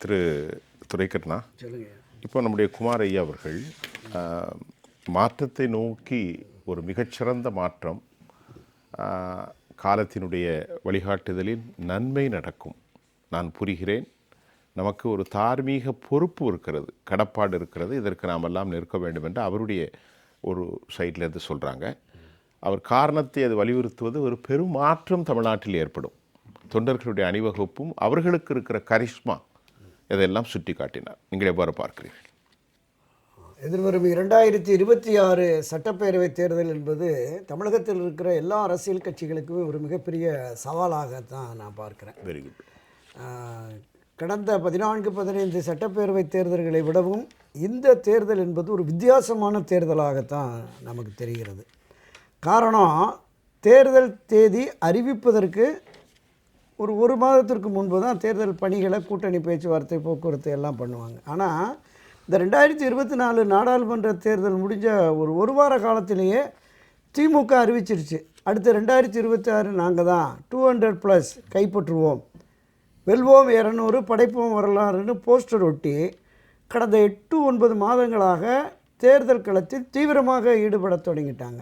திரு துரைக்கண்ணா, சொல்லுங்க. இப்போ நம்முடைய குமார் ஐயா அவர்கள் மாற்றத்தை நோக்கி ஒரு மிகச்சிறந்த மாற்றம், காலத்தினுடைய வழிகாட்டுதலில் நன்மை நடக்கும், நான் புரிகிறேன், நமக்கு ஒரு தார்மீக பொறுப்பு இருக்கிறது, கடப்பாடு இருக்கிறது, இதற்கு நாம் எல்லாம் நிற்க வேண்டும் என்று அவருடைய ஒரு சைட்லேருந்து சொல்கிறாங்க. அவர் காரணத்தை அது வலியுறுத்துவது ஒரு பெரும் மாற்றம் தமிழ்நாட்டில் ஏற்படும், தொண்டர்களுடைய அணிவகுப்பும் அவர்களுக்கு இருக்கிற கரிஷ்மா இதெல்லாம் சுட்டி காட்டினார். நீங்கள் எவ்வாறு பார்க்கிறீர்கள்? எதிர்வரும் 2026 சட்டப்பேரவை தேர்தல் என்பது தமிழகத்தில் இருக்கிற எல்லா அரசியல் கட்சிகளுக்குமே ஒரு மிகப்பெரிய சவாலாகத்தான் நான் பார்க்குறேன். Very good. கடந்த 14-15 சட்டப்பேரவை தேர்தல்களை விடவும் இந்த தேர்தல் என்பது ஒரு வித்தியாசமான தேர்தலாகத்தான் நமக்கு தெரிகிறது. காரணம், தேர்தல் தேதி அறிவிப்பதற்கு ஒரு மாதத்திற்கு முன்பு தான் தேர்தல் பணிகளை, கூட்டணி பேச்சுவார்த்தை, போக்குவரத்து எல்லாம் பண்ணுவாங்க. ஆனால் இந்த 2024 நாடாளுமன்ற தேர்தல் முடிஞ்ச ஒரு வார காலத்திலேயே திமுக அறிவிச்சிருச்சு, அடுத்த 2026 நாங்கள் தான் 200+ கைப்பற்றுவோம், வெல்வோம் 200, படைப்போம் வரலாறுன்னு போஸ்டர் ஒட்டி கடந்த 8-9 மாதங்களாக தேர்தல் களத்தில் தீவிரமாக ஈடுபட தொடங்கிட்டாங்க.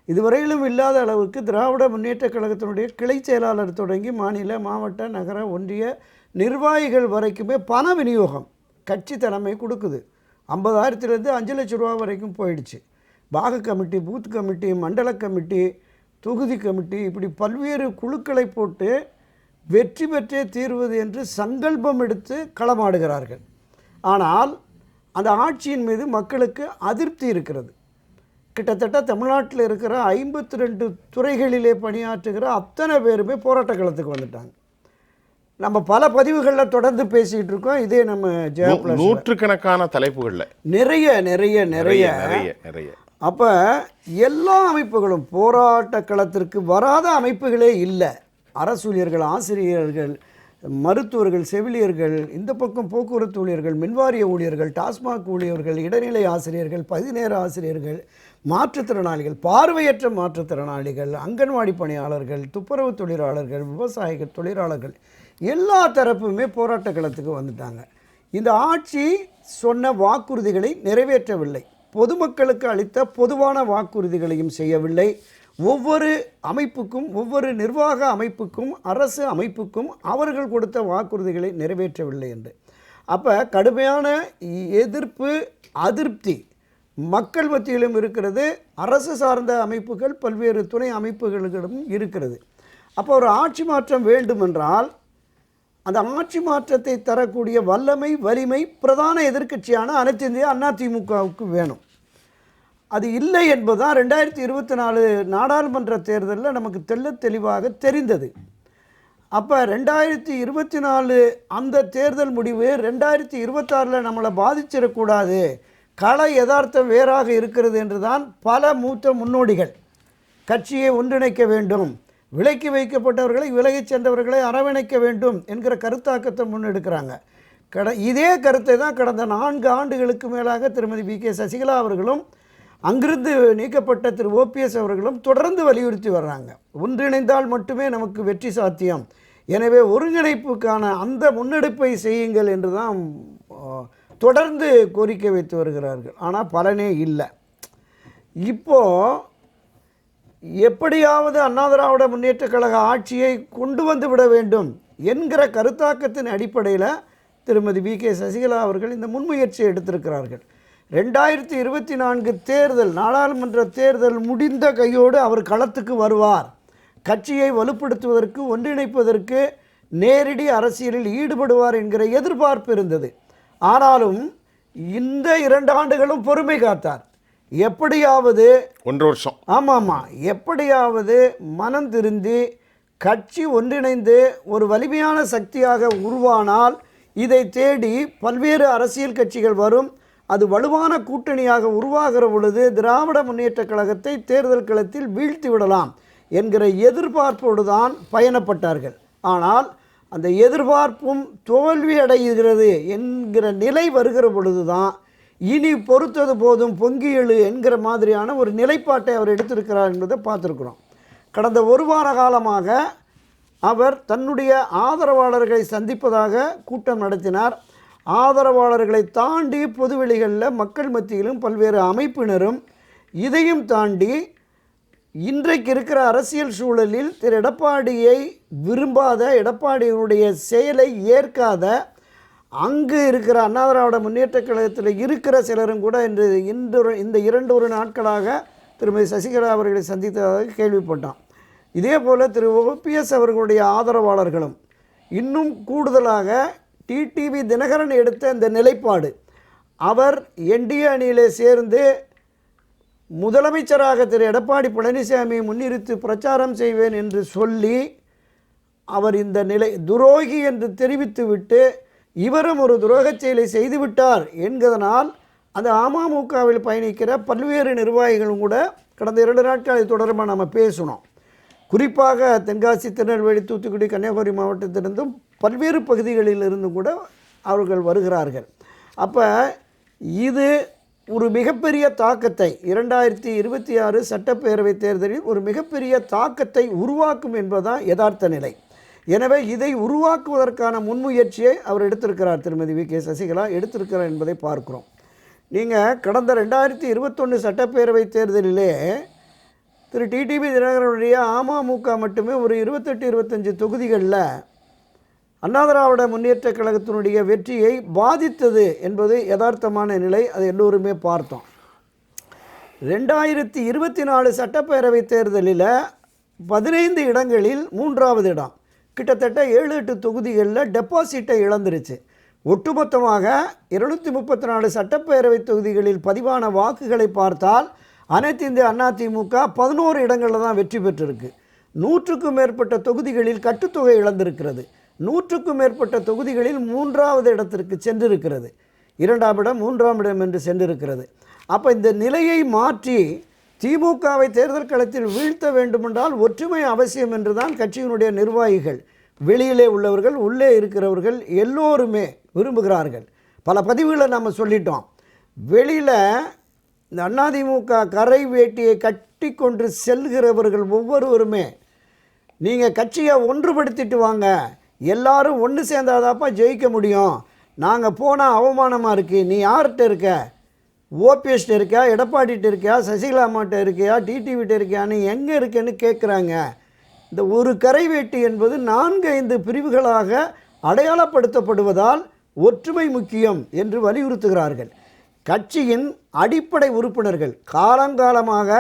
இதுவரையிலும் இல்லாத அளவுக்கு திராவிட முன்னேற்றக் கழகத்தினுடைய கிளை செயலாளர் தொடங்கி மாநில, மாவட்ட, நகர, ஒன்றிய நிர்வாகிகள் வரைக்குமே பண விநியோகம் கட்சி தலைமை கொடுக்குது. 50,000 5 லட்சம் ரூபா வரைக்கும் போயிடுச்சு. பாக கமிட்டி, பூத் கமிட்டி, மண்டல கமிட்டி, தொகுதி கமிட்டி, இப்படி பல்வேறு குழுக்களை போட்டு வெற்றி பெற்றே தீர்வது என்று சங்கல்பம் எடுத்து களமாடுகிறார்கள். ஆனால் அந்த ஆட்சியின் மீது மக்களுக்கு அதிருப்தி இருக்கிறது. கிட்டத்தட்ட தமிழ்நாட்டில் இருக்கிற 52 துறைகளிலே பணியாற்றுகிற அத்தனை பேருமே போராட்ட களத்துக்கு வந்துட்டாங்க. நம்ம பல பதிவுகளில் தொடர்ந்து பேசிகிட்டு இருக்கோம். இதே நம்ம நூற்றுக்கணக்கான தலைப்புகளில் நிறைய நிறைய நிறைய நிறைய அப்போ எல்லா அமைப்புகளும் போராட்ட களத்திற்கு வராத அமைப்புகளே இல்லை. அரசூழியர்கள், ஆசிரியர்கள், மருத்துவர்கள், செவிலியர்கள், இந்த பக்கம் போக்குவரத்து ஊழியர்கள், மின்வாரிய ஊழியர்கள், டாஸ்மாக் ஊழியர்கள், இடைநிலை ஆசிரியர்கள், பதிநேர ஆசிரியர்கள், மாற்றுத்திறனாளிகள், பார்வையற்ற மாற்றுத்திறனாளிகள், அங்கன்வாடி பணியாளர்கள், துப்புரவு தொழிலாளர்கள், விவசாயிகள், தொழிலாளர்கள், எல்லா தரப்புமே போராட்ட களத்துக்கு வந்துட்டாங்க. இந்த ஆட்சி சொன்ன வாக்குறுதிகளை நிறைவேற்றவில்லை, பொதுமக்களுக்கு அளித்த பொதுவான வாக்குறுதிகளையும் செய்யவில்லை. ஒவ்வொரு அமைப்புக்கும், ஒவ்வொரு நிர்வாக அமைப்புக்கும், அரசு அமைப்புக்கும் அவர்கள் கொடுத்த வாக்குறுதிகளை நிறைவேற்றவில்லை என்று. அப்போ கடுமையான எதிர்ப்பு, அதிருப்தி மக்கள் மத்தியிலும் இருக்கிறது, அரசு சார்ந்த அமைப்புகள், பல்வேறு துணை அமைப்புகளிடம் இருக்கிறது. அப்போ ஒரு ஆட்சி மாற்றம் வேண்டுமென்றால் அந்த ஆட்சி மாற்றத்தை தரக்கூடிய வல்லமை, வலிமை பிரதான எதிர்க்கட்சியான அனைத்து இந்திய அண்ணா திமுகவுக்கு வேணும். அது இல்லை என்பதுதான் 2024 நாடாளுமன்ற தேர்தலில் நமக்கு தெளிவாக தெரிந்தது. அப்போ 2024 அந்த தேர்தல் முடிவு 2026 நம்மளை பாதிச்சிடக்கூடாது, கள யதார்த்தம் வேறாக இருக்கிறது என்று தான் பல மூத்த முன்னோடிகள் கட்சியை ஒன்றிணைக்க வேண்டும், விலக்கி வைக்கப்பட்டவர்களை, விலகிச் சென்றவர்களை அரவணைக்க வேண்டும் என்கிற கருத்தாக்கத்தை முன்னெடுக்கிறாங்க. இதே கருத்தை தான் கடந்த 4 ஆண்டுகளுக்கு மேலாக திருமதி வி.கே. சசிகலா அவர்களும், அங்கிருந்து நீக்கப்பட்ட திரு OPS அவர்களும் தொடர்ந்து வலியுறுத்தி வர்றாங்க. ஒன்றிணைந்தால் மட்டுமே நமக்கு வெற்றி சாத்தியம், எனவே ஒருங்கிணைப்புக்கான அந்த முன்னெடுப்பை செய்யுங்கள் என்று தான் தொடர்ந்து கோரிக்கை வைத்து வருகிறார்கள். ஆனால் பலனே இல்லை. இப்போது எப்படியாவது அண்ணா திராவிட முன்னேற்றக் கழக ஆட்சியை கொண்டு வந்து விட வேண்டும் என்கிற கருத்தாக்கத்தின் அடிப்படையில் திருமதி வி.கே. சசிகலா அவர்கள் இந்த முன்முயற்சியை எடுத்திருக்கிறார்கள். 2024 தேர்தல், நாடாளுமன்ற தேர்தல் முடிந்த கையோடு அவர் களத்துக்கு வருவார், கட்சியை வலுப்படுத்துவதற்கு, ஒன்றிணைப்பதற்கு, நேரடி அரசியலில் ஈடுபடுவார் என்கிற எதிர்பார்ப்பு இருந்தது. ஆனாலும் இந்த 2 ஆண்டுகளும் பொறுமை காத்தார். எப்படியாவது 1 வருஷம், ஆமாம், எப்படியாவது மனம் திருந்தி கட்சி ஒன்றிணைந்து ஒரு வலிமையான சக்தியாக உருவானால் இதை தேடி பல்வேறு அரசியல் கட்சிகள் வரும், அது வலுவான கூட்டணியாக உருவாகிற பொழுது திராவிட முன்னேற்றக் கழகத்தை தேர்தல் களத்தில் வீழ்த்தி விடலாம் என்கிற எதிர்பார்ப்போடு தான் பயணப்பட்டார்கள். ஆனால் அந்த எதிர்பார்ப்பும் தோல்வி அடைகிறது என்கிற நிலை வருகிற பொழுது தான் இனி பொறுத்தது போதும் பொங்கி எழு என்கிற மாதிரியான ஒரு நிலைப்பாட்டை அவர் எடுத்திருக்கிறார் என்பதை பார்த்துருக்குறோம். கடந்த 1 வார காலமாக அவர் தன்னுடைய ஆதரவாளர்களை சந்திப்பதாக கூட்டம் நடத்தினார். ஆதரவாளர்களை தாண்டி பொதுவெளிகளில் மக்கள் மத்தியிலும் பல்வேறு அமைப்பினரும் இதையும் தாண்டி இன்றைக்கு இருக்கிற அரசியல் சூழலில் திரு எடப்பாடியை விரும்பாத, எடப்பாடியினுடைய செயலை ஏற்காத, அங்கு இருக்கிற அண்ணா திராவிட முன்னேற்றக் கழகத்தில் இருக்கிற சிலரும் கூட இந்த 2 நாட்களாக திருமதி சசிகலா அவர்களை சந்தித்ததாக கேள்விப்பட்டோம். இதே போல் திரு ஓபிஎஸ் அவர்களுடைய ஆதரவாளர்களும் இன்னும் கூடுதலாக டிடிவி தினகரன் எடுத்த இந்த நிலைப்பாடு, அவர் என்டிஏ அணியிலே சேர்ந்து முதலமைச்சராக திரு எடப்பாடி பழனிசாமியை முன்னிறுத்தி பிரச்சாரம் செய்வேன் என்று சொல்லி அவர் இந்த நிலை துரோகி என்று தெரிவித்துவிட்டு இவரும் ஒரு துரோகச் செயலை செய்துவிட்டார் என்கிறதனால் அந்த அமமுகவில் பயணிக்கிற பல்வேறு நிர்வாகிகளும் கூட கடந்த 2 நாட்கள் இது தொடர்பாக நம்ம பேசணும். குறிப்பாக தென்காசி, திருநெல்வேலி, தூத்துக்குடி, கன்னியாகுமரி மாவட்டத்திலிருந்தும் பல்வேறு பகுதிகளிலிருந்து கூட அவர்கள் வருகிறார்கள். அப்போ இது ஒரு மிகப்பெரிய தாக்கத்தை 2026 சட்டப்பேரவை தேர்தலில் ஒரு மிகப்பெரிய தாக்கத்தை உருவாக்கும் என்பதுதான் யதார்த்த நிலை. எனவே இதை உருவாக்குவதற்கான முன்முயற்சியை அவர் எடுத்திருக்கிறார், திருமதி வி.கே. சசிகலா எடுத்திருக்கிறார் என்பதை பார்க்கிறோம். நீங்கள் கடந்த 2021 சட்டப்பேரவை தேர்தலிலே திரு டிடிவி தினகரனுடைய அமமுக மட்டுமே ஒரு 28-25 தொகுதிகளில் அண்ணா திராவிட முன்னேற்றக் கழகத்தினுடைய வெற்றியை பாதித்தது என்பது யதார்த்தமான நிலை. அது எல்லோருமே பார்த்தோம். 2024 சட்டப்பேரவை தேர்தலில் 15 இடங்களில் 3வது இடம், கிட்டத்தட்ட 7-8 தொகுதிகளில் டெபாசிட்டை இழந்துருச்சு. ஒட்டுமொத்தமாக 234 சட்டப்பேரவை தொகுதிகளில் பதிவான வாக்குகளை பார்த்தால் அனைத்து இந்திய அதிமுக 11 இடங்களில் தான் வெற்றி பெற்றிருக்கு. 100க்கும் மேற்பட்ட தொகுதிகளில் கட்டுத்தொகை இழந்திருக்கிறது. 100க்கும் மேற்பட்ட தொகுதிகளில் 3வது இடத்திற்கு சென்றிருக்கிறது. 2ஆம் இடம், 3ஆம் இடம் என்று சென்றிருக்கிறது. அப்போ இந்த நிலையை மாற்றி திமுகவை தேர்தல் களத்தில் வீழ்த்த வேண்டுமென்றால் ஒற்றுமை அவசியம் என்று தான் கட்சியினுடைய நிர்வாகிகள், வெளியிலே உள்ளவர்கள், உள்ளே இருக்கிறவர்கள் எல்லோருமே விரும்புகிறார்கள். பல பதிவுகளை நம்ம சொல்லிட்டோம். வெளியில் இந்த அதிமுக கரை வேட்டியை கட்டி கொண்டு செல்கிறவர்கள் ஒவ்வொருவருமே நீங்கள் கட்சியை ஒன்றுபடுத்திட்டு வாங்க, எல்லாரும் ஒன்று சேர்ந்தாதாப்பா ஜெயிக்க முடியும், நாங்கள் போனால் அவமானமாக இருக்குது, நீ யார்கிட்ட இருக்க, ஓபிஎஸ்கிட்ட இருக்கியா, எடப்பாடிகிட்ட இருக்கியா, சசிகலா அம்மாட்ட இருக்கியா, டிடிவிட்ட இருக்கியான்னு எங்கே இருக்கேன்னு கேட்குறாங்க. இந்த ஒரு கரைவேட்டி என்பது 4-5 பிரிவுகளாக அடையாளப்படுத்தப்படுவதால் ஒற்றுமை முக்கியம் என்று வலியுறுத்துகிறார்கள். கட்சியின் அடிப்படை உறுப்பினர்கள் காலங்காலமாக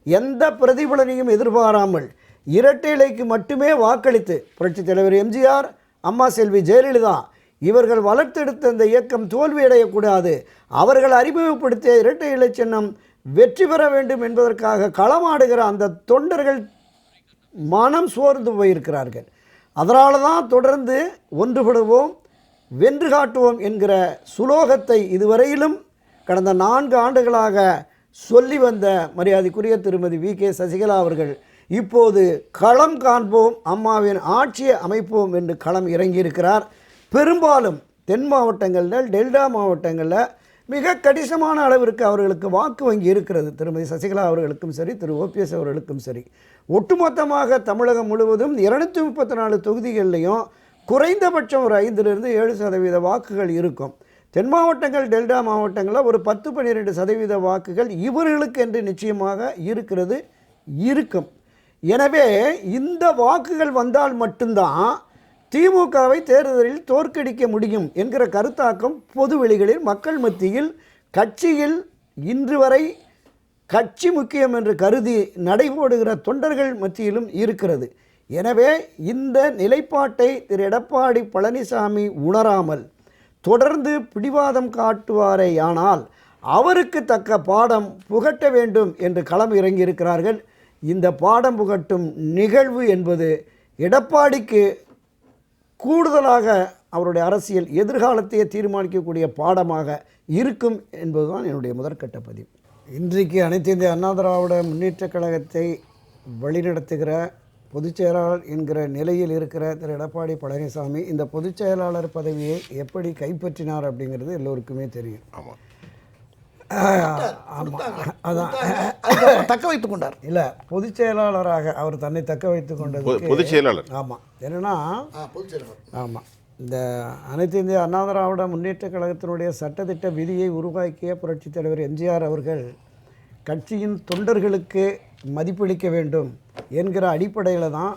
எந்த பிரதிபலனையும் எதிர்பாராமல் இரட்டை இலைக்கு மட்டுமே வாக்களித்து புரட்சித் தலைவர் எம்ஜிஆர், அம்மா செல்வி ஜெயலலிதா இவர்கள் வளர்த்தெடுத்த இந்த இயக்கம் தோல்வியடையக்கூடாது, அவர்கள் அறிமுகப்படுத்திய இரட்டை இலை சின்னம் வெற்றி பெற வேண்டும் என்பதற்காக களமாடுகிற அந்த தொண்டர்கள் மனம் சோர்ந்து போயிருக்கிறார்கள். அதனால தான் தொடர்ந்து ஒன்றுபடுவோம், வென்று காட்டுவோம் என்கிற சுலோகத்தை இதுவரையிலும் கடந்த 4 ஆண்டுகளாக சொல்லி வந்த மரியாதைக்குரிய திருமதி வி.கே. சசிகலா அவர்கள் இப்போது களம் காண்போம், அம்மாவின் ஆட்சியை அமைப்போம் என்று களம் இறங்கியிருக்கிறார். பெரும்பாலும் தென் மாவட்டங்களில், டெல்டா மாவட்டங்களில் மிக கணிசமான அளவிற்கு அவர்களுக்கு வாக்கு வங்கி இருக்கிறது. திருமதி சசிகலா அவர்களுக்கும் சரி, திரு ஓபிஎஸ் அவர்களுக்கும் சரி. ஒட்டுமொத்தமாக தமிழகம் முழுவதும் 234 தொகுதிகளிலையும் குறைந்தபட்சம் ஒரு 5-7% வாக்குகள் இருக்கும். தென் மாவட்டங்கள், டெல்டா மாவட்டங்களில் ஒரு 10-12% வாக்குகள் இவர்களுக்கு என்று நிச்சயமாக இருக்கும். எனவே இந்த வாக்குகள் வந்தால் மட்டும்தான் திமுகவை தேர்தலில் தோற்கடிக்க முடியும் என்கிற கருத்தாக்கம் பொதுவெளிகளில், மக்கள் மத்தியில், கட்சியில் இன்று வரை கட்சி முக்கியம் என்று கருதி நடைபோடுகிற தொண்டர்கள் மத்தியிலும் இருக்கிறது. எனவே இந்த நிலைப்பாட்டை திரு எடப்பாடி பழனிசாமி உணராமல் தொடர்ந்து பிடிவாதம் காட்டுவாரேயானால் அவருக்கு தக்க பாடம் புகட்ட வேண்டும் என்று களம் இறங்கியிருக்கிறார்கள். இந்த பாடம் புகட்டும் நிகழ்வு என்பது எடப்பாடிக்கு கூடுதலாக அவருடைய அரசியல் எதிர்காலத்தையே தீர்மானிக்கக்கூடிய பாடமாக இருக்கும் என்பதுதான் என்னுடைய முதற்கட்ட பதிவு. இன்றைக்கு அனைத்து இந்திய அண்ணா திராவிட முன்னேற்றக் கழகத்தை வழிநடத்துகிற பொதுச் செயலாளர் என்கிற நிலையில் இருக்கிற திரு எடப்பாடி பழனிசாமி இந்த பொதுச் செயலாளர் பதவியை எப்படி கைப்பற்றினார் அப்படிங்கிறது எல்லோருக்குமே தெரியும். ஆமாம், அதான் தக்க வைத்துக் கொண்டார். இல்லை, பொதுச் செயலாளராக அவர் தன்னை தக்க வைத்துக் கொண்டது பொதுச் செயலாளர். ஆமாம், என்னன்னா பொதுச் செயலாளர். ஆமாம், இந்த அனைத்து இந்திய அண்ணா திராவிட முன்னேற்றக் கழகத்தினுடைய சட்டத்திட்ட விதியை உருவாக்கிய புரட்சித் தலைவர் எம்ஜிஆர் அவர்கள் கட்சியின் தொண்டர்களுக்கு மதிப்பளிக்க வேண்டும் என்கிற அடிப்படையில் தான்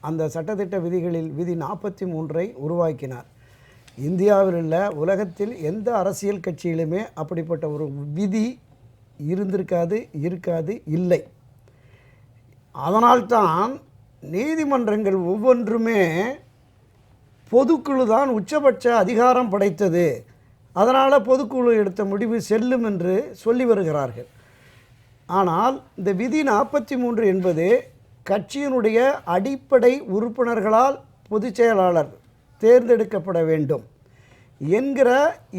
அந்த சட்டத்திட்ட விதிகளில் விதி 43 உருவாக்கினார். இந்தியாவில் உள்ள உலகத்தில் எந்த அரசியல் கட்சியிலுமே அப்படிப்பட்ட ஒரு விதி இருக்காது இல்லை. அதனால்தான் நீதிமன்றங்கள் ஒவ்வொன்றுமே பொதுக்குழு தான் உச்சபட்ச அதிகாரம் படைத்தது, அதனால் பொதுக்குழு எடுத்த முடிவு செல்லும் என்று சொல்லி வருகிறார்கள். ஆனால் இந்த விதி 43 என்பது கட்சியினுடைய அடிப்படை உறுப்பினர்களால் பொதுச் செயலாளர் தேர்ந்தெடுக்கப்பட வேண்டும் என்கிற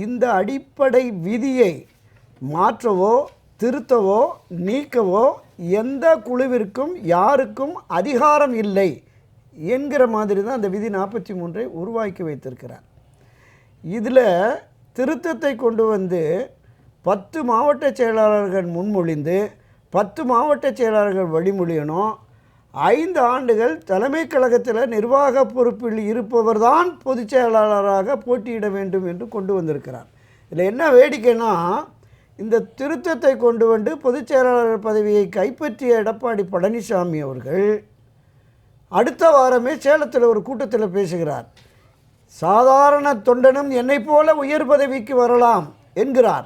இந்த அடிப்படை விதியை மாற்றவோ திருத்தவோ நீக்கவோ எந்த குழுவிற்கும் யாருக்கும் அதிகாரம் இல்லை என்கிற மாதிரி தான் அந்த விதி 43 உருவாக்கி வைத்திருக்கிறார். இதில் திருத்தத்தை கொண்டு வந்து 10 மாவட்ட செயலாளர்கள் முன்மொழிந்து 10 மாவட்ட செயலாளர்கள் வழிமொழியணும். 5 ஆண்டுகள் தலைமை கழகத்தில் நிர்வாக பொறுப்பில் இருப்பவர் தான் பொதுச் செயலாளராக போட்டியிட வேண்டும் என்று கொண்டு வந்திருக்கிறார். இதில் என்ன வேடிக்கைன்னா, இந்த திருத்தத்தை கொண்டு வந்து பொதுச் செயலாளர் பதவியை கைப்பற்றிய எடப்பாடி பழனிசாமி அவர்கள் அடுத்த வாரமே சேலத்தில் ஒரு கூட்டத்தில் பேசுகிறார். சாதாரண தொண்டனும் என்னை போல உயர் பதவிக்கு வரலாம் என்கிறார்.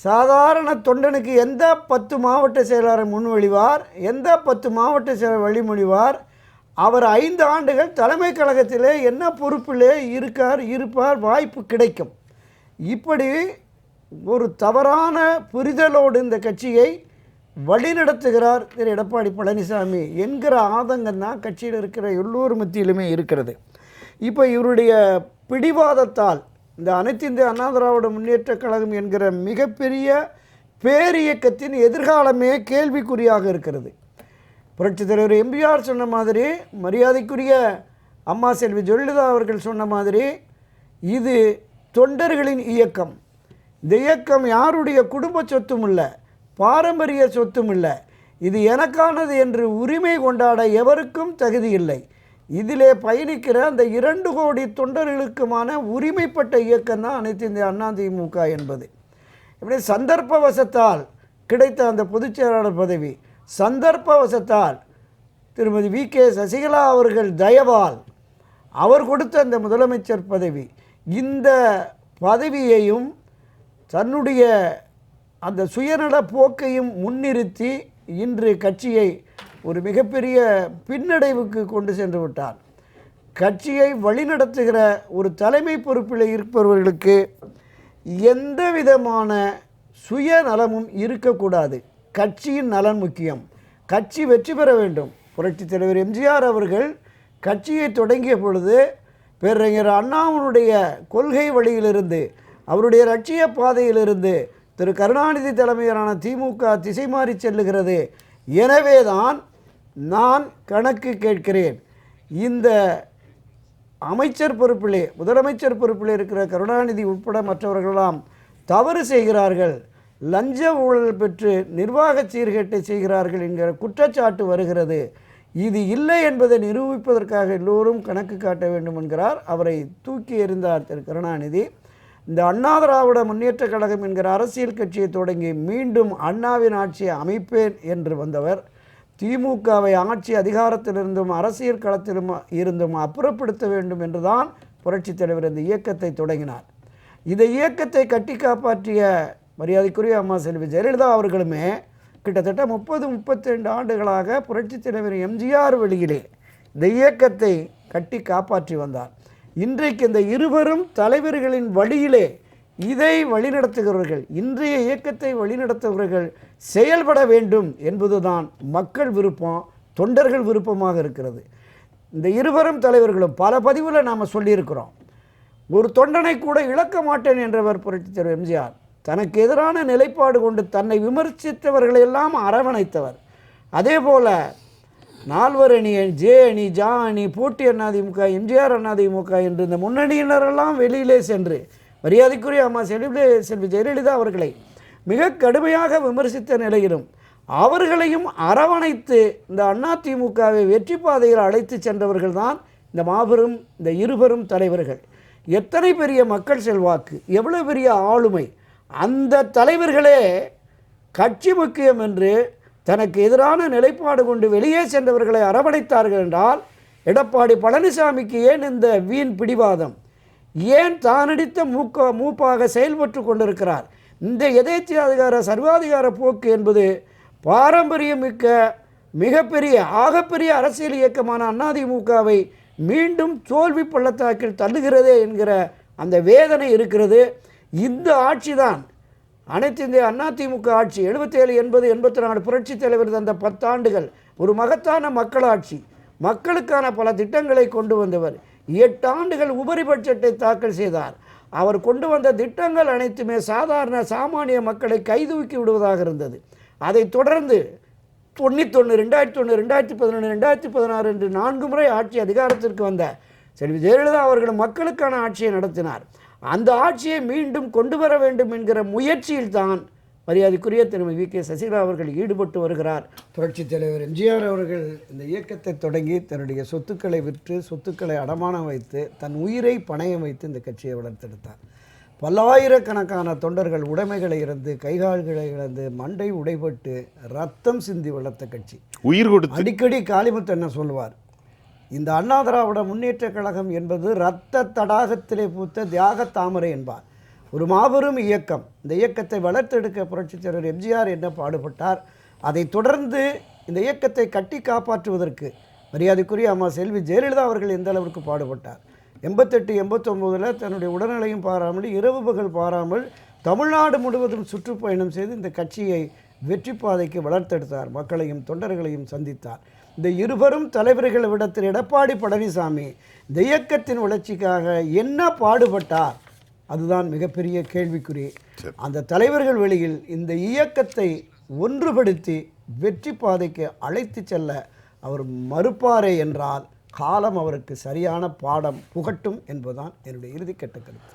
சாதாரண தொண்டனுக்கு எந்த 10 மாவட்ட செயலாளர் முன்மொழிவார், எந்த 10 மாவட்ட செயலர் வழிமொழிவார்? அவர் 5 ஆண்டுகள் தலைமை கழகத்திலே என்ன பொறுப்பிலே இருப்பார், வாய்ப்பு கிடைக்கும். இப்படி ஒரு தவறான புரிதலோடு இந்த கட்சியை வழிநடத்துகிறார் திரு எடப்பாடி பழனிசாமி என்கிற ஆதங்கம் தான் கட்சியில் இருக்கிற எல்லோர் மத்தியிலுமே இருக்கிறது. இப்போ இவருடைய பிடிவாதத்தால் இந்த அனைத்து இந்திய அண்ணா திராவிட முன்னேற்றக் கழகம் என்கிற மிகப்பெரிய பேரியக்கத்தின் எதிர்காலமே கேள்விக்குறியாக இருக்கிறது. புரட்சித் தலைவர் எம்ஜிஆர் சொன்ன மாதிரி, மரியாதைக்குரிய அம்மா செல்வி ஜெயலலிதா அவர்கள் சொன்ன மாதிரி, இது தொண்டர்களின் இயக்கம். இந்த இயக்கம் யாருடைய குடும்ப சொத்தும் இல்லை, பாரம்பரிய சொத்தும் இல்லை. இது எனக்கானது என்று உரிமை கொண்டாட எவருக்கும் தகுதி இல்லை. இதிலே பயணிக்கிற அந்த 2 கோடி தொண்டர்களுக்குமான உரிமைப்பட்ட இயக்கம் தான் அனைத்து இந்திய அண்ணா திமுக என்பது. இப்படி சந்தர்ப்பவசத்தால் கிடைத்த அந்த பொதுச் செயலாளர் பதவி, சந்தர்ப்பவசத்தால் திருமதி வி கே சசிகலா அவர்கள் தயவால் அவர் கொடுத்த அந்த முதலமைச்சர் பதவி, இந்த பதவியையும் தன்னுடைய அந்த சுயநல போக்கையும் முன்னிறுத்தி இன்று கட்சியை ஒரு மிகப்பெரிய பின்னடைவுக்கு கொண்டு சென்று விட்டார். கட்சியை வழிநடத்துகிற ஒரு தலைமை பொறுப்பில் இருப்பவர்களுக்கு எந்த விதமான சுயநலமும் இருக்கக்கூடாது. கட்சியின் நலன் முக்கியம். கட்சி வெற்றி பெற வேண்டும். புரட்சித் தலைவர் எம்ஜிஆர் அவர்கள் கட்சியை தொடங்கிய பொழுது பேரறிஞர் அண்ணாவினுடைய கொள்கை வழியிலிருந்து, அவருடைய லட்சிய பாதையிலிருந்து திரு கருணாநிதி தலைமையிலான திமுக திசை மாறி செல்லுகிறது. எனவேதான் நான் கணக்கு கேட்கிறேன். இந்த அமைச்சர் பொறுப்பிலே, முதலமைச்சர் பொறுப்பில் இருக்கிற கருணாநிதி உட்பட மற்றவர்களெல்லாம் தவறு செய்கிறார்கள், லஞ்ச ஊழல் பெற்று நிர்வாக சீர்கேட்டை செய்கிறார்கள் என்கிற குற்றச்சாட்டு வருகிறது. இது இல்லை என்பதை நிரூபிப்பதற்காக எல்லோரும் கணக்கு காட்ட வேண்டும் என்கிறார். அவரை தூக்கி எறிந்தார் திரு கருணாநிதி. இந்த அண்ணா திராவிட முன்னேற்றக் கழகம் என்கிற அரசியல் கட்சியை தொடங்கி மீண்டும் அண்ணாவின் ஆட்சியை அமைப்பேன் என்று வந்தவர் திமுகவை ஆட்சி அதிகாரத்திலிருந்தும் அரசியல் களத்திலும் இருந்தும் அப்புறப்படுத்த வேண்டும் என்றுதான் புரட்சித் தலைவர் இந்த இயக்கத்தை தொடங்கினார். இந்த இயக்கத்தை கட்டி காப்பாற்றிய மரியாதைக்குரிய அம்மா செல்வி ஜெயலலிதா அவர்களுமே கிட்டத்தட்ட 30-32 ஆண்டுகளாக புரட்சித் தலைவர் எம்ஜிஆர் வழியிலே இந்த இயக்கத்தை கட்டி காப்பாற்றி வந்தார். இன்றைக்கு இந்த இருவரும் தலைவர்களின் வழியிலே இதை வழிநடத்துகிறவர்கள், இன்றைய இயக்கத்தை வழிநடத்துகிறவர்கள் செயல்பட வேண்டும் என்பதுதான் மக்கள் விருப்பம், தொண்டர்கள் விருப்பமாக இருக்கிறது. இந்த இருவரும் தலைவர்களும் பல பதிவில் நாம் சொல்லியிருக்கிறோம். ஒரு தொண்டனை கூட இழக்க மாட்டேன் என்றவர் புரட்சித் தலைவர் எம்ஜிஆர். தனக்கு எதிரான நிலைப்பாடு கொண்டு தன்னை விமர்சித்தவர்களையெல்லாம் அரவணைத்தவர். அதே போல் 4 அணி, ஜே அணி, ஜா அணி, போட்டி அதிமுக, எம்ஜிஆர் அதிமுக என்று இந்த முன்னணியினரெல்லாம் வெளியிலே சென்று மரியாதைக்குரிய அம்மா செல்வி ஜெயலலிதா அவர்களை மிக கடுமையாக விமர்சித்த நிலையிலும் அவர்களையும் அரவணைத்து இந்த அதிமுகவை வெற்றி பாதையில் அழைத்து சென்றவர்கள் தான் இந்த மாபெரும் இந்த இருவரும் தலைவர்கள் எத்தனை பெரிய மக்கள் செல்வாக்கு, எவ்வளவு பெரிய ஆளுமை. அந்த தலைவர்களே கட்சி முக்கியம் என்று தனக்கு எதிரான நிலைப்பாடு கொண்டு வெளியே சென்றவர்களை அரவணைத்தார்கள் என்றால் எடப்பாடி பழனிசாமிக்கு ஏன் இந்த வீண் பிடிவாதம்? ஏன் தானடித்த மூப்பாக செயல்பட்டு கொண்டிருக்கிறார்? இந்த எதேச்சியாதிகார சர்வாதிகார போக்கு என்பது பாரம்பரியமிக்க மிகப்பெரிய ஆகப்பெரிய அரசியல் இயக்கமான அதிமுகவை மீண்டும் தோல்வி பள்ளத்தாக்கில் தள்ளுகிறதே என்கிற அந்த வேதனை இருக்கிறது. இந்த ஆட்சி தான் அனைத்து இந்திய அதிமுக ஆட்சி 77, 80, 84 புரட்சித் தலைவர் தந்த 10 ஆண்டுகள் ஒரு மகத்தான மக்களாட்சி. மக்களுக்கான பல திட்டங்களை கொண்டு வந்தவர். 8 ஆண்டுகள் உபரி பட்ஜெட்டை தாக்கல் செய்தார். அவர் கொண்டு வந்த திட்டங்கள் அனைத்துமே சாதாரண சாமானிய மக்களை கைதூக்கி விடுவதாக இருந்தது. அதைத் தொடர்ந்து 91, 2001, 2011, 2016 என்று 4 முறை ஆட்சி அதிகாரத்திற்கு வந்த செல்வி ஜெயலலிதா அவர்கள் மக்களுக்கான ஆட்சியை நடத்தினார். அந்த ஆட்சியை மீண்டும் கொண்டு வர வேண்டும் என்கிற முயற்சியில் தான் மரியாதைக்குரிய திருமதி வி.கே. சசிகலா அவர்கள் ஈடுபட்டு வருகிறார். புரட்சித் தலைவர் எம்ஜிஆர் அவர்கள் இந்த இயக்கத்தை தொடங்கி தன்னுடைய சொத்துக்களை விற்று, சொத்துக்களை அடமானம் வைத்து, தன் உயிரை பணயம் வைத்து இந்த கட்சியை வளர்த்தெடுத்தார். பல்லாயிரக்கணக்கான தொண்டர்கள் உடைமைகளை இழந்து, கைகால்களை இழந்து, மண்டை உடைபட்டு ரத்தம் சிந்தி வளர்த்த கட்சி. உயிர் கொடுத்து அடிக்கடி காளிமுத்து என்ன சொல்லுவார், இந்த அண்ணா திராவிட முன்னேற்ற கழகம் என்பது இரத்த தடாகத்திலே பூத்த தியாக தாமரை என்பார். ஒரு மாபெரும் இயக்கம். இந்த இயக்கத்தை வளர்த்தெடுக்க புரட்சித் தலைவர் எம்ஜிஆர் என்ன பாடுபட்டார், அதை தொடர்ந்து இந்த இயக்கத்தை கட்டி காப்பாற்றுவதற்கு மரியாதைக்குரிய அம்மா செல்வி ஜெயலலிதா அவர்கள் எந்த அளவிற்கு பாடுபட்டார். 88, 89 தன்னுடைய உடல்நிலையும் பாராமல், இரவு பகல் பாராமல் தமிழ்நாடு முழுவதும் சுற்றுப்பயணம் செய்து இந்த கட்சியை வெற்றி பாதைக்கு வளர்த்தெடுத்தார். மக்களையும் தொண்டர்களையும் சந்தித்தார். இந்த இருவரும் தலைவர்களிடத்தில் எடப்பாடி பழனிசாமி இந்த இயக்கத்தின் வளர்ச்சிக்காக என்ன பாடுபட்டார், அதுதான் மிகப்பெரிய கேள்விக்குறி. அந்த தலைவர்கள் வெளியில் இந்த இயக்கத்தை ஒன்றுபடுத்தி வெற்றி பாதைக்கு அழைத்து செல்ல அவர் மறுப்பாரே என்றால் காலம் அவருக்கு சரியான பாடம் புகட்டும் என்பதுதான் என்னுடைய இறுதிக்கட்ட கருத்து.